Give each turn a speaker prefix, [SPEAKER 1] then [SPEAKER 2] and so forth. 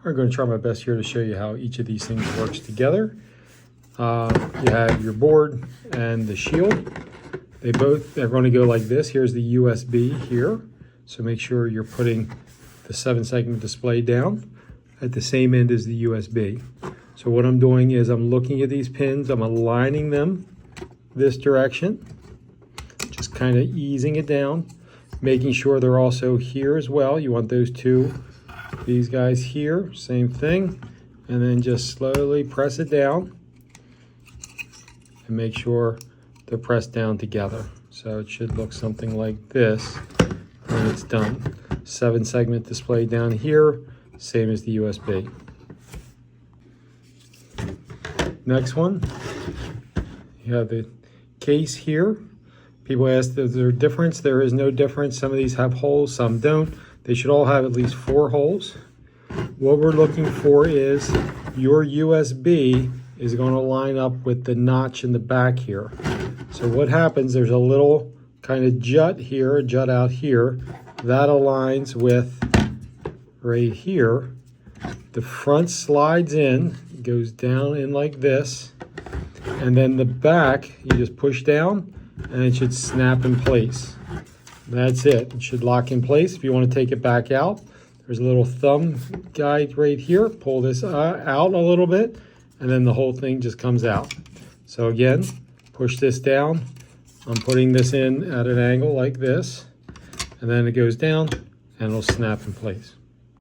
[SPEAKER 1] I'm going to try my best here to show you how each of these things works together. You have your board and the shield. They both are going to go like this. Here's the USB here. So make sure you're putting the 7-segment display down at the same end as the USB. So what I'm doing is I'm looking at these pins, I'm aligning them this direction, just kind of easing it down, making sure they're also here as well. You want those two, these guys here, same thing, and then just slowly press it down and make sure they're pressed down together. So it should look something like this when it's done. 7-segment display down here, same as the USB. Next one, you have the case here. People ask, is there a difference? There is no difference. Some of these have holes, some don't. They should all have at least 4 holes. What we're looking for is your USB is going to line up with the notch in the back here. So what happens, there's a little kind of jut here, a jut out here. That aligns with right here. The front slides in, goes down in like this, and then the back, you just push down and it should snap in place. That's it. It should lock in place. If you want to take it back out, there's a little thumb guide right here. Pull this out a little bit, and then the whole thing just comes out. So again, push this down. I'm putting this in at an angle like this, and then it goes down and it'll snap in place.